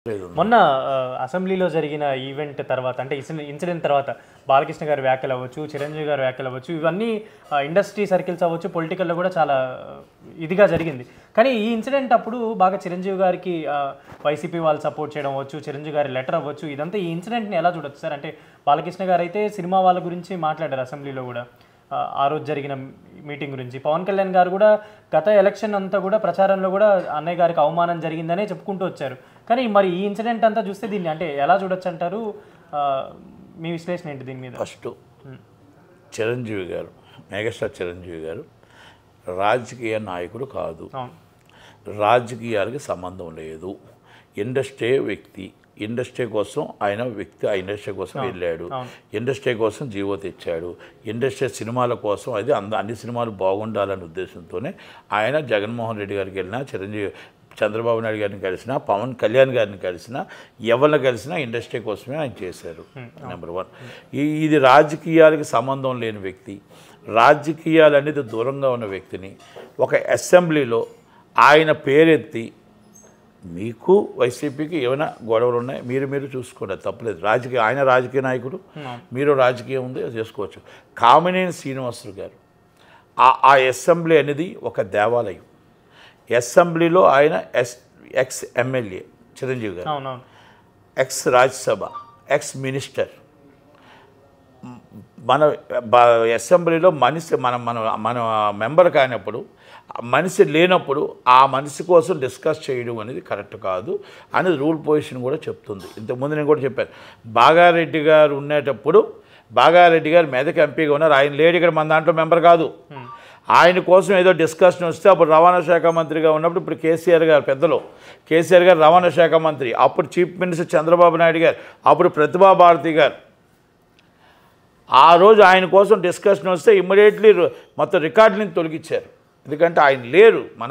మొన్న అసెంబ్లీలో జరిగిన ఈవెంట్ తర్వాత అంటే ఇన్సిడెంట్ తర్వాత బాలకృష్ణ గారి వ్యాఖ్యలు అవ్వచ్చు, చిరంజీవి గారి వ్యాఖ్యలు అవ్వచ్చు, ఇవన్నీ ఇండస్ట్రీ సర్కిల్స్ అవ్వచ్చు, పొలిటికల్లో కూడా చాలా ఇదిగా జరిగింది. కానీ ఈ ఇన్సిడెంట్ అప్పుడు బాగా చిరంజీవి గారికి వైసీపీ వాళ్ళు సపోర్ట్ చేయడం అవ్వచ్చు, చిరంజీవి గారి లెటర్ అవ్వచ్చు, ఇదంతా ఈ ఇన్సిడెంట్ని ఎలా చూడొచ్చు సార్? అంటే బాలకృష్ణ గారు అయితే సినిమా వాళ్ళ గురించి మాట్లాడారు అసెంబ్లీలో కూడా, ఆ రోజు జరిగిన మీటింగ్ గురించి. పవన్ కళ్యాణ్ గారు కూడా గత ఎలక్షన్ అంతా కూడా ప్రచారంలో కూడా అన్నయ్య గారికి అవమానం జరిగిందనే చెప్పుకుంటూ వచ్చారు. కానీ మరి ఈ ఇన్సిడెంట్ అంతా చూస్తే దీన్ని అంటే ఎలా చూడొచ్చు అంటారు? మీ విశ్లేషణ ఏంటి దీని మీద? ఫస్ట్ చిరంజీవి గారు, మెగాస్టార్ చిరంజీవి గారు రాజకీయ నాయకుడు కాదు, రాజకీయాలకి సంబంధం లేదు. ఇండస్ట్రీ వ్యక్తి, ఇండస్ట్రీ కోసం ఆయన వ్యక్తి, ఆ ఇండస్ట్రీ కోసం వెళ్ళాడు, ఇండస్ట్రీ కోసం జీవో తెచ్చాడు, ఇండస్ట్రీ సినిమాల కోసం అది అన్ని సినిమాలు బాగుండాలనే ఉద్దేశంతోనే ఆయన జగన్మోహన్ రెడ్డి గారికి వెళ్ళినా, చంద్రబాబు నాయుడు గారిని కలిసినా, పవన్ కళ్యాణ్ గారిని కలిసినా, ఎవరిని కలిసినా ఇండస్ట్రీ కోసమే ఆయన చేశారు. నెంబర్ 1. ఇది రాజకీయాలకి సంబంధం లేని వ్యక్తి, రాజకీయాలు అనేది దూరంగా ఉన్న వ్యక్తిని ఒక అసెంబ్లీలో ఆయన పేరెత్తి, మీకు వైసీపీకి ఏమైనా గొడవలు ఉన్నాయి మీరు చూసుకోండి, తప్పలేదు. ఆయన రాజకీయ నాయకుడు, మీరు రాజకీయం ఉంది, చేసుకోవచ్చు. కామినేని శ్రీనివాసరావు గారు ఆ అసెంబ్లీ అనేది ఒక దేవాలయం. అసెంబ్లీలో ఆయన ఎక్స్ ఎమ్మెల్యే చిరంజీవి గారు, ఎక్స్ రాజ్యసభ, ఎక్స్ మినిస్టర్. మన అసెంబ్లీలో మనిషి మన మెంబర్ కానప్పుడు, మనిషి లేనప్పుడు ఆ మనిషి కోసం డిస్కస్ చేయడం అనేది కరెక్ట్ కాదు అనేది రూల్ పొజిషన్ కూడా చెప్తుంది. ఇంతకుముందు నేను కూడా చెప్పాను, బాగారెడ్డి గారు ఉండేటప్పుడు బాగారెడ్డి గారు మెదక్ ఎంపీగా ఉన్నారు, ఆయన లేడీ ఇక్కడ మన దాంట్లో మెంబర్ కాదు. ఆయన కోసం ఏదో డిస్కషన్ వస్తే అప్పుడు రవాణా శాఖ మంత్రిగా ఉన్నప్పుడు, ఇప్పుడు కేసీఆర్ గారు రవాణా శాఖ మంత్రి, అప్పుడు చీఫ్ మినిస్టర్ చంద్రబాబు నాయుడు గారు, అప్పుడు ప్రతిభా భారతి గారు. ఆ రోజు ఆయన కోసం డిస్కషన్ వస్తే ఇమ్మీడియట్లీ మొత్తం రికార్డుని తొలగించారు. ఎందుకంటే ఆయన లేరు మన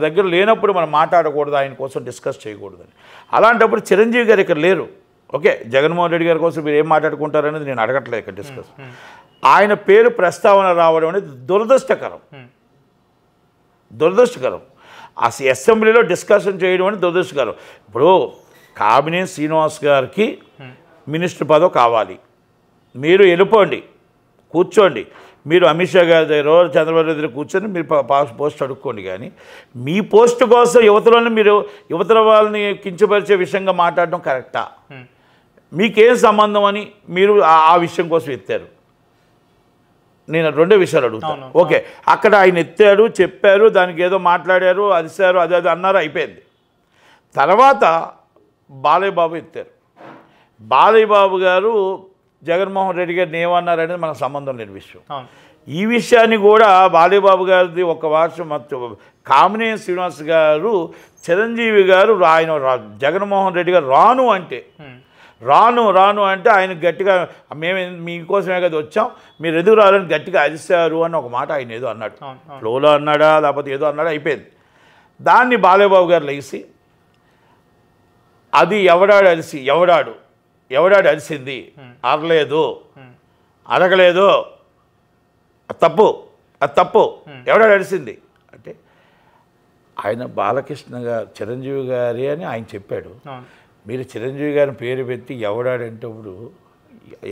దగ్గర లేనప్పుడు మనం మాట్లాడకూడదు, ఆయన కోసం డిస్కస్ చేయకూడదని. అలాంటప్పుడు చిరంజీవి గారు ఇక్కడ లేరు. ఓకే, జగన్మోహన్ రెడ్డి గారి కోసం మీరు ఏం మాట్లాడుకుంటారనేది నేను అడగట్లేదు ఇక్కడ డిస్కస్. ఆయన పేరు ప్రస్తావన రావడం అనేది దురదృష్టకరం. ఆ అసెంబ్లీలో డిస్కషన్ చేయడం అనేది దురదృష్టకరం. ఇప్పుడు కామినేని శ్రీనివాస్ గారికి మినిస్టర్ పదవి కావాలి, మీరు వెళ్ళిపోండి, కూర్చోండి, మీరు అమిత్ షా గారి దగ్గర, చంద్రబాబు దగ్గర కూర్చొని మీరు పోస్ట్ అడుక్కోండి. కానీ మీ పోస్ట్ కోసం యువతల వాళ్ళని కించపరిచే విషయంగా మాట్లాడడం కరెక్టా? మీకేం సంబంధం అని మీరు ఆ విషయం కోసం ఎత్తారు. నేను 2 విషయాలు అడుగుతాను. ఓకే, అక్కడ ఆయన ఎత్తాడు, చెప్పారు, దానికి ఏదో మాట్లాడారు, అరిశారు, అది అన్నారు, అయిపోయింది. తర్వాత బాలయ్య బాబు ఎత్తారు. బాలయ్య బాబు గారు జగన్మోహన్ రెడ్డి గారిని ఏమన్నారనేది మనకు సంబంధం లేని విషయం. ఈ విషయాన్ని కూడా బాలయ్య బాబు గారిది ఒక వర్షం కామినేని శ్రీనివాస్ గారు, చిరంజీవి గారు ఆయన జగన్మోహన్ రెడ్డి గారు రాను అంటే ఆయన గట్టిగా మేము మీకోసమే కదా వచ్చాం, మీరు ఎదురు రాలని గట్టిగా అరిశారు అని ఒక మాట ఆయన ఏదో అన్నాడు. ఫ్లోలో అన్నాడా లేకపోతే ఏదో అన్నాడా, అయిపోయింది. దాన్ని బాలయ్య బాబు గారు లేచి, అది ఎవడాడు అరిసింది, అరగలేదు, అది తప్పు, ఎవడాడు అరిసింది అంటే ఆయన బాలకృష్ణ గారు చిరంజీవి గారి అని ఆయన చెప్పాడు. మీరు చిరంజీవి గారిని పేరు పెట్టి ఎవడాడంటే ఇప్పుడు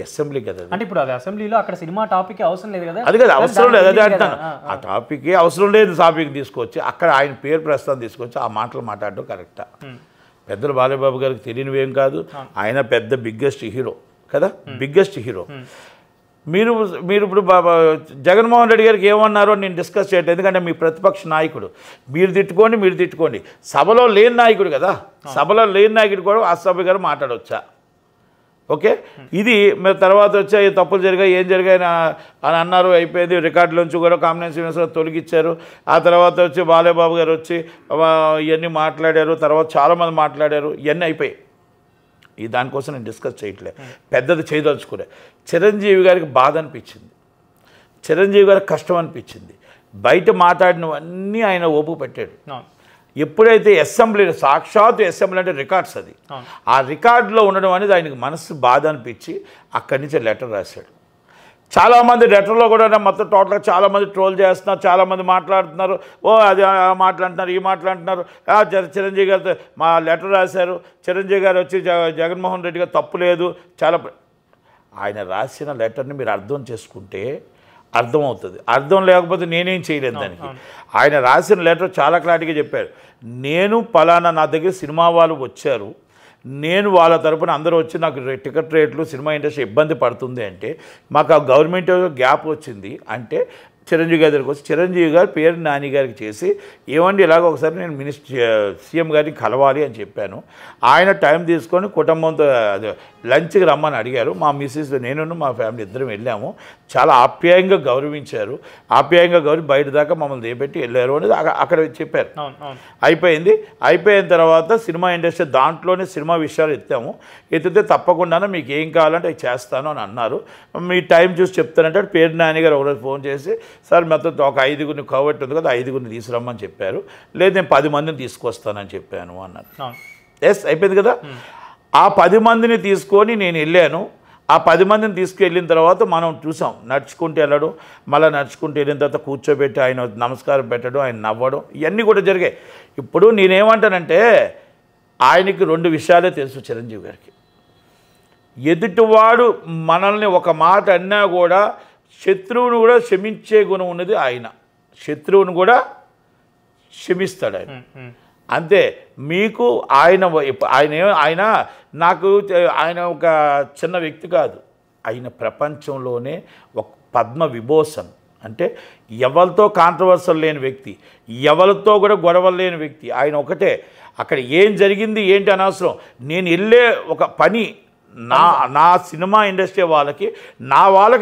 అసెంబ్లీ కదా, అంటే ఇప్పుడు అది అసెంబ్లీలో అక్కడ సినిమా టాపిక్ అవసరం లేదు కదా, అది కదా అవసరం లేదు, అదే అంటాను. ఆ టాపిక్ అవసరం లేదు, టాపిక్ తీసుకొచ్చి అక్కడ ఆయన పేరు ప్రస్తుతం తీసుకొచ్చి ఆ మాటలు మాట్లాడడం కరెక్టా? పెద్దలు బాలయ్య బాబు గారికి తెలియనివేం కాదు, ఆయన పెద్ద బిగ్గెస్ట్ హీరో కదా, బిగ్గెస్ట్ హీరో. మీరు ఇప్పుడు జగన్మోహన్ రెడ్డి గారికి ఏమన్నారో నేను డిస్కస్ చేయట్లేదు, ఎందుకంటే మీ ప్రతిపక్ష నాయకుడు, మీరు తిట్టుకోండి. సభలో లేని నాయకుడు కదా, సభలో లేని నాయకుడు కూడా ఆ సభ గారు మాట్లాడవచ్చా? ఓకే, ఇది మీరు తర్వాత వచ్చా తప్పులు జరిగాయి, ఏం జరిగాయి అని అన్నారు, అయిపోయింది. రికార్డులోంచి కూడా కామినేని శ్రీనివాసరావు తొలగించారు. ఆ తర్వాత వచ్చి బాలయ్య బాబు గారు వచ్చి ఇవన్నీ మాట్లాడారు, తర్వాత చాలామంది మాట్లాడారు, ఇవన్నీ అయిపోయాయి. దానికోసం నేను డిస్కస్ చేయట్లేదు, పెద్దది చేయదలుచుకునే. చిరంజీవి గారికి బాధ అనిపించింది, చిరంజీవి గారికి కష్టం అనిపించింది. బయట మాట్లాడినవన్నీ ఆయన ఓపు పెట్టాడు. ఎప్పుడైతే అసెంబ్లీలో, సాక్షాత్ అసెంబ్లీ అంటే రికార్డ్స్, అది ఆ రికార్డులో ఉండడం అనేది ఆయనకు మనసు బాధ అనిపించి అక్కడి నుంచి లెటర్ రాశాడు. చాలామంది లెటర్లో కూడా మొత్తం టోటల్గా చాలామంది ట్రోల్ చేస్తున్నారు, చాలామంది మాట్లాడుతున్నారు, ఓ అది మాట్లాడుతున్నారు, ఈ మాట్లాడుతున్నారు. చిరంజీవి గారితో మా లెటర్ రాశారు, చిరంజీవి గారు వచ్చి జగన్మోహన్ రెడ్డి గారు తప్పు లేదు, చాలా ఆయన రాసిన లెటర్ని మీరు అర్థం చేసుకుంటే అర్థమవుతుంది. అర్థం లేకపోతే నేనేం చేయలేను దానికి. ఆయన రాసిన లెటర్ చాలా క్లారిటీగా చెప్పారు, నేను పలానా నా దగ్గర సినిమా వాళ్ళు వచ్చారు, నేను వాళ్ళ తరపున అందరూ వచ్చి నాకు టికెట్ రేట్లు సినిమా ఇండస్ట్రీ ఇబ్బంది పడుతుంది అంటే మాకు ఆ గవర్నమెంట్ గ్యాప్ వచ్చింది అంటే చిరంజీవి గారి దగ్గరికి వచ్చి చిరంజీవి గారు పేరు నాని గారికి చేసి ఏమండి ఇలాగ ఒకసారి నేను సీఎం గారిని కలవాలి అని చెప్పాను. ఆయన టైం తీసుకొని కుటుంబంతో లంచ్కి రమ్మని అడిగారు. మా మిస్సెస్ నేను మా ఫ్యామిలీ ఇద్దరం వెళ్ళాము. చాలా ఆప్యాయంగా గౌరవించారు. ఆప్యాయంగా బయట దాకా మమ్మల్ని దేపెట్టి వెళ్ళారు అనేది అక్కడ చెప్పారు. అయిపోయింది. అయిపోయిన తర్వాత సినిమా ఇండస్ట్రీ దాంట్లోనే సినిమా విషయాలు ఎత్తితే తప్పకుండా మీకు ఏం కావాలంటే అవి చేస్తాను అని అన్నారు. మీ టైం చూసి చెప్తానంటే పేరు నాని గారు ఒకరోజు ఫోన్ చేసి సార్ మొత్తం ఒక 5గురిని కాబట్టి ఉంది కదా 5గురిని తీసుకురమ్మని చెప్పారు. లేదు నేను 10 మందిని తీసుకొస్తానని చెప్పాను అన్నారు. ఎస్ అయిపోయింది కదా. ఆ 10 మందిని తీసుకొని నేను వెళ్ళాను. ఆ 10 మందిని తీసుకువెళ్ళిన తర్వాత మనం చూసాం నడుచుకుంటూ వెళ్ళడం, మళ్ళీ నడుచుకుంటూ వెళ్ళిన తర్వాత కూర్చోబెట్టి ఆయన నమస్కారం పెట్టడం, ఆయన నవ్వడం, ఇవన్నీ కూడా జరిగాయి. ఇప్పుడు నేనేమంటానంటే ఆయనకి 2 విషయాలే తెలుసు చిరంజీవి గారికి. ఎదుటివాడు మనల్ని ఒక మాట అన్నా కూడా శత్రువును కూడా క్షమించే గుణం ఉన్నది ఆయన. శత్రువును కూడా క్షమిస్తాడు ఆయన. అంతే. మీకు ఆయన నాకు ఆయన ఒక చిన్న వ్యక్తి కాదు. ఆయన ప్రపంచంలోనే ఒక పద్మ విభూషణ్ అంటే ఎవరితో కాంట్రవర్సల్ లేని వ్యక్తి, ఎవరితో కూడా గొడవలు లేని వ్యక్తి. ఆయన ఒకటే. అక్కడ ఏం జరిగింది ఏంటి అనవసరం. నేను వెళ్ళే ఒక పని నా సినిమా ఇండస్ట్రీ వాళ్ళకి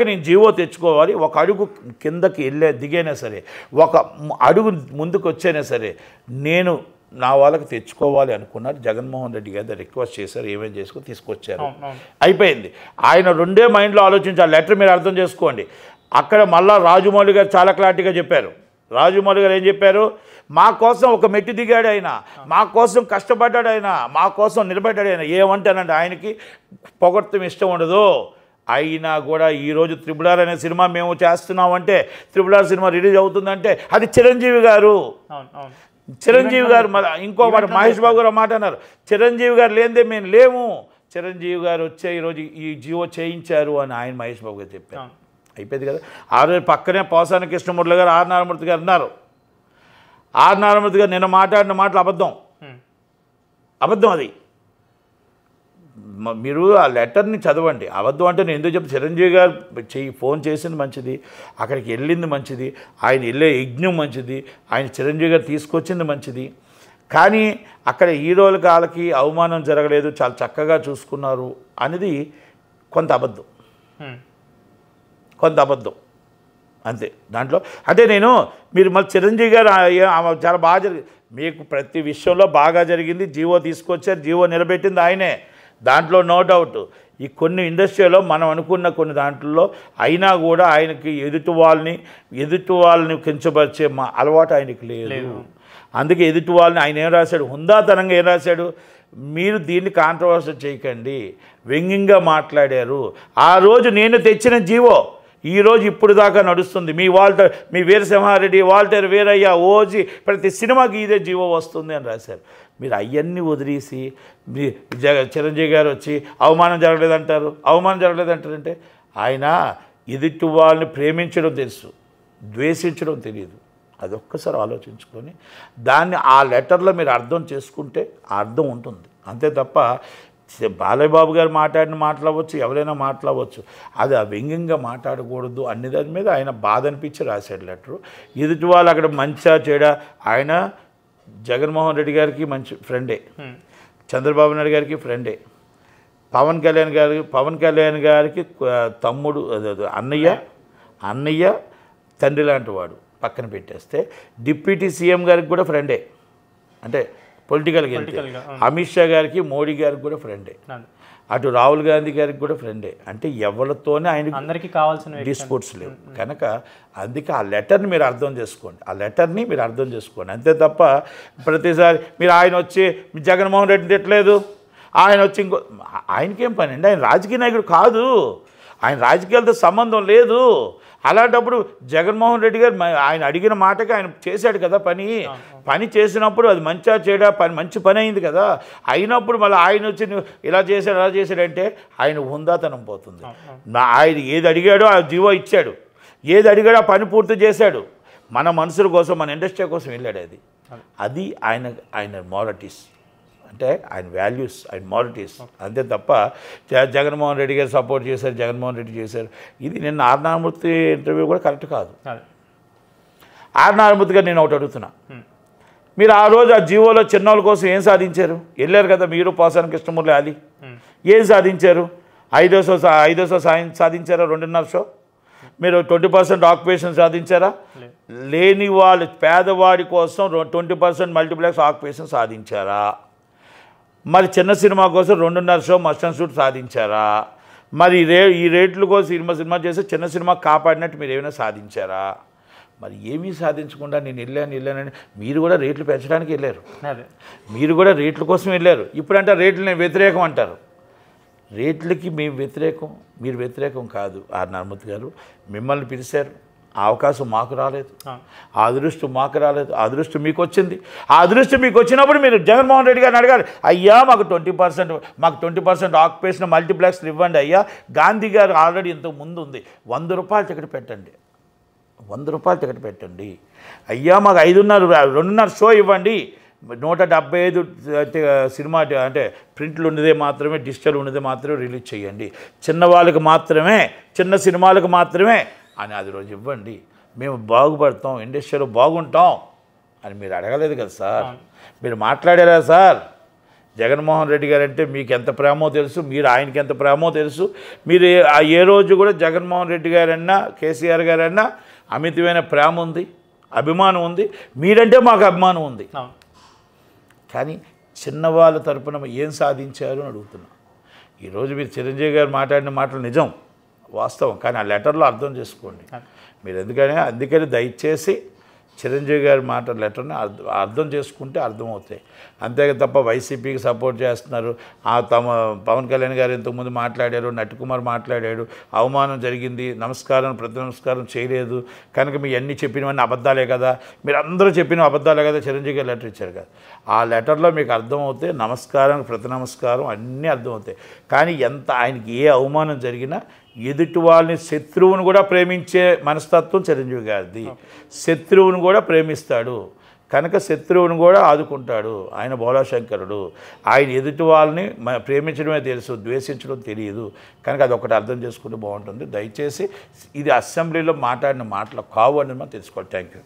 నేను జీవో తెచ్చుకోవాలి. ఒక అడుగు కిందకి దిగైనా సరే, ఒక అడుగు ముందుకు వచ్చైనా సరే నేను నా వాళ్ళకి తెచ్చుకోవాలి అనుకున్నారు. జగన్మోహన్ రెడ్డి గారు రిక్వెస్ట్ చేశారు, ఏమేమి చేసుకొని తీసుకొచ్చారు. అయిపోయింది. ఆయన 2 మైండ్లో ఆలోచించి ఆ లెటర్ మీరు అర్థం చేసుకోండి. అక్కడ మళ్ళా రాజమౌళి గారు చాలా క్లారిటీగా చెప్పారు. రాజమౌళి గారు ఏం చెప్పారు, మా కోసం ఒక మెట్టు దిగాడు ఆయన, మా కోసం కష్టపడ్డాడు ఆయన, మా కోసం నిలబడ్డాడు ఆయన. ఏమంటానంటే ఆయనకి పొగడ్తం ఇష్టం ఉండదు. అయినా కూడా ఈరోజు త్రిబుల్ అనే సినిమా మేము చేస్తున్నామంటే, త్రిబుల్ సినిమా రిలీజ్ అవుతుందంటే అది చిరంజీవి గారు. చిరంజీవి గారు ఇంకో మాట మహేష్ బాబు గారు మాట అన్నారు, చిరంజీవి గారు లేనిదే మేము లేము, చిరంజీవి గారు వచ్చే ఈరోజు ఈ జీవో చేయించారు అని ఆయన మహేష్ బాబు గారు చెప్పారు. అయిపోయింది కదా. ఆ రోజు పక్కనే పోసాని కృష్ణమూర్తి గారు ఆర్ నారాయణమూర్తి గారు ఉన్నారు. ఆర్ నారాయణమూర్తి గారు నిన్న మాట్లాడిన మాటలు అబద్ధం. అది మీరు ఆ లెటర్ని చదవండి. అబద్ధం అంటే నేను ఎందుకు చెప్తే చిరంజీవి గారు ఫోన్ చేసింది మంచిది, అక్కడికి వెళ్ళింది మంచిది, ఆయన వెళ్ళే యజ్ఞం మంచిది, ఆయన చిరంజీవి గారు తీసుకొచ్చింది మంచిది. కానీ అక్కడ హీరోల వాళ్ళకి అవమానం జరగలేదు, చాలా చక్కగా చూసుకున్నారు అనేది కొంత అబద్ధం అంతే. దాంట్లో అంటే మీరు మళ్ళీ చిరంజీవి గారు చాలా బాగా జరిగింది, మీకు ప్రతి విషయంలో బాగా జరిగింది. జీవో తీసుకొచ్చారు, జీవో నిలబెట్టింది ఆయనే, దాంట్లో నో డౌట్. ఈ కొన్ని ఇండస్ట్రీలో మనం అనుకున్న కొన్ని దాంట్లో అయినా కూడా ఆయనకి ఎదుటి వాళ్ళని కించపరిచే అలవాటు ఆయనకి లేదు. అందుకే ఎదుటి వాళ్ళని ఆయన ఏం రాశాడు, హుందాతనంగా ఏం రాశాడు, మీరు దీన్ని కాంట్రవర్సీ చేయకండి, వ్యంగ్యంగా మాట్లాడారు. ఆ రోజు నేను తెచ్చిన జీవో ఈరోజు ఇప్పుడు దాకా నడుస్తుంది. మీ వీరసింహారెడ్డి, వాల్టర్ వీరయ్య, ఓజీ ప్రతి సినిమాకి ఇదే జీవో వస్తుంది అని రాశారు. మీరు అవన్నీ వదిలేసి చిరంజీవి గారు వచ్చి అవమానం జరగలేదంటారంటే ఆయన ఎదుటి వాళ్ళని ప్రేమించడం తెలుసు, ద్వేషించడం తెలియదు. అదొక్కసారి ఆలోచించుకొని దాన్ని ఆ లెటర్లో మీరు అర్థం చేసుకుంటే అర్థం ఉంటుంది. అంతే తప్ప బాలయ్య బాబు గారు మాట్లాడిన మాట్లాడవచ్చు, ఎవరైనా మాట్లాడవచ్చు, అది వ్యంగ్యంగా మాట్లాడకూడదు అన్ని దాని మీద ఆయన బాధ అనిపించి రాశాడు లెటరు. ఎదుటి వాళ్ళు అక్కడ మంచిగా చెడా ఆయన జగన్మోహన్ రెడ్డి గారికి మంచి ఫ్రెండే, చంద్రబాబు నాయుడు గారికి ఫ్రెండే, పవన్ కళ్యాణ్ గారికి తమ్ముడు, అన్నయ్య తండ్రి లాంటి వాడు. పక్కన పెట్టేస్తే డిప్యూటీ సీఎం గారికి కూడా ఫ్రెండే, అంటే పొలిటికల్గా వెళ్తే అమిత్ షా గారికి, మోడీ గారికి కూడా ఫ్రెండే, అటు రాహుల్ గాంధీ గారికి కూడా ఫ్రెండే. అంటే ఎవరితోనే ఆయన అందరికీ కావాల్సిన డిస్ప్యూట్స్ లేవు కనుక అందుకే ఆ లెటర్ని మీరు అర్థం చేసుకోండి. అంతే తప్ప ప్రతిసారి మీరు ఆయన వచ్చి జగన్మోహన్ రెడ్డిని తిట్టలేదు, ఆయన వచ్చి ఆయనకేం పని అండి, ఆయన రాజకీయ నాయకుడు కాదు, ఆయన రాజకీయాలతో సంబంధం లేదు. అలాంటప్పుడు జగన్మోహన్ రెడ్డి గారు ఆయన అడిగిన మాటకి ఆయన చేశాడు కదా పని చేసినప్పుడు అది మంచిగా చేయడా మంచి పని అయింది కదా. అయినప్పుడు మళ్ళీ ఆయన వచ్చి ఇలా చేశాడంటే ఆయన హుందాతనం పోతుంది. ఆయన ఏది అడిగాడో ఆ జీవో ఇచ్చాడు, ఏది అడిగాడో ఆ పని పూర్తి చేశాడు. మన మనుషుల కోసం, మన ఇండస్ట్రీ కోసం వెళ్ళాడు. అది ఆయన మారటీస్, అంటే ఆయన వాల్యూస్, ఆయన మారటీస్. అంతే తప్ప జగన్మోహన్ రెడ్డి గారు సపోర్ట్ చేశారు, జగన్మోహన్ రెడ్డి చేశారు. ఇది నిన్న ఆర్ నారాయణమూర్తి ఇంటర్వ్యూ కూడా కరెక్ట్ కాదు. ఆర్ నారాయణమూర్తి గారు నేను ఒకటి అడుగుతున్నా, మీరు ఆ రోజు ఆ జీవోలో చిన్నోళ్ళ కోసం ఏం సాధించారు? వెళ్ళారు కదా మీరు, పోసాని కృష్ణమూర్తి అలీ, ఏం సాధించారు? 5వ సాధించారా? 2.5 మీరు 20% ఆక్యుపేషన్ సాధించారా? లేని వాళ్ళు పేదవాడి కోసం 20% మల్టీప్లెక్స్ ఆక్యుపేషన్ సాధించారా? మరి చిన్న సినిమా కోసం 2.5 మస్ట్ అండ్ షూట్ సాధించారా? మరి ఈ రేట్ల కోసం సినిమా చేసి చిన్న సినిమా కాపాడినట్టు మీరు ఏమైనా సాధించారా? మరి ఏమీ సాధించకుండా నేను వెళ్ళానని మీరు కూడా రేట్లు పెంచడానికి వెళ్ళారు, మీరు కూడా రేట్ల కోసం వెళ్ళారు. ఇప్పుడంటే రేట్లు నేను వ్యతిరేకం అంటారు. రేట్లకి మేము వ్యతిరేకం, మీరు వ్యతిరేకం కాదు. ఆర్ నారాయణమూర్తి గారు మిమ్మల్ని పిలిచారు, ఆ అవకాశం మాకు రాలేదు, ఆ అదృష్టం మాకు రాలేదు, ఆ అదృష్టం మీకు వచ్చింది. ఆ అదృష్టం మీకు వచ్చినప్పుడు మీరు జగన్మోహన్ రెడ్డి గారిని అడగాలి, అయ్యా మాకు 20% ఆక్యుపేషన్ మల్టీప్లెక్స్లు ఇవ్వండి అయ్యా. గాంధీ గారు ఆల్రెడీ ఇంతకు ముందు ఉంది, 100 రూపాయలు టికెట్ పెట్టండి, 100 రూపాయలు టికెట్ పెట్టండి అయ్యా. మాకు 2.5 షో ఇవ్వండి, 175 సినిమా అంటే ప్రింట్లు ఉన్నదే మాత్రమే, డిజిటల్ ఉన్నదే మాత్రమే రిలీజ్ చేయండి, చిన్న వాళ్ళకి మాత్రమే, చిన్న సినిమాలకు మాత్రమే అని అది రోజు ఇవ్వండి, మేము బాగుపడతాం, ఇండస్ట్రీలో బాగుంటాం అని మీరు అడగలేదు కదా సార్. మీరు మాట్లాడారా సార్? జగన్మోహన్ రెడ్డి గారు అంటే మీకు ఎంత ప్రేమో తెలుసు, మీరు ఆయనకి ఎంత ప్రేమో తెలుసు. మీరు ఏ రోజు కూడా జగన్మోహన్ రెడ్డి గారన్నా కేసీఆర్ గారన్నా అమితమైన ప్రేమ ఉంది, అభిమానం ఉంది. మీరంటే మాకు అభిమానం ఉంది. కానీ చిన్నవాళ్ళ తరపున ఏం సాధించారు అని అడుగుతున్నా. ఈరోజు మీరు చిరంజీవి గారు మాట్లాడిన మాటలు నిజం, వాస్తవం. కానీ ఆ లెటర్లో అర్థం చేసుకోండి మీరు. అందుకని దయచేసి చిరంజీవి గారి మాట లెటర్ని అర్థం చేసుకుంటే అర్థమవుతాయి. అంతే తప్ప వైసీపీకి సపోర్ట్ చేస్తున్నారు, తమ పవన్ కళ్యాణ్ గారు ఇంతకుముందు మాట్లాడారు, నటికుమార్ మాట్లాడాడు, అవమానం జరిగింది, ప్రతి నమస్కారం చేయలేదు కనుక మీ అన్నీ చెప్పినవన్నీ అబద్ధాలే కదా, మీరు అందరూ చెప్పిన అబద్ధాలే కదా, చిరంజీవి గారు లెటర్ ఇచ్చారు కదా. ఆ లెటర్లో మీకు అర్థమవుతాయి, ప్రతి నమస్కారం అన్నీ అర్థమవుతాయి. కానీ ఆయనకి ఏ అవమానం జరిగినా ఎదుటి వాళ్ళని, శత్రువును కూడా ప్రేమించే మనస్తత్వం చిరంజీవి గారిది. శత్రువును కూడా ప్రేమిస్తాడు కనుక శత్రువును కూడా ఆదుకుంటాడు. ఆయన బోళాశంకరుడు. ఆయన ఎదుటి వాళ్ళని ప్రేమించడమే తెలుసు, ద్వేషించడం తెలియదు. కనుక అదొకటి అర్థం చేసుకుంటే బాగుంటుంది. దయచేసి ఇది అసెంబ్లీలో మాట్లాడిన మాటలు కావు అని మనం తెలుసుకోవాలి. Thank you.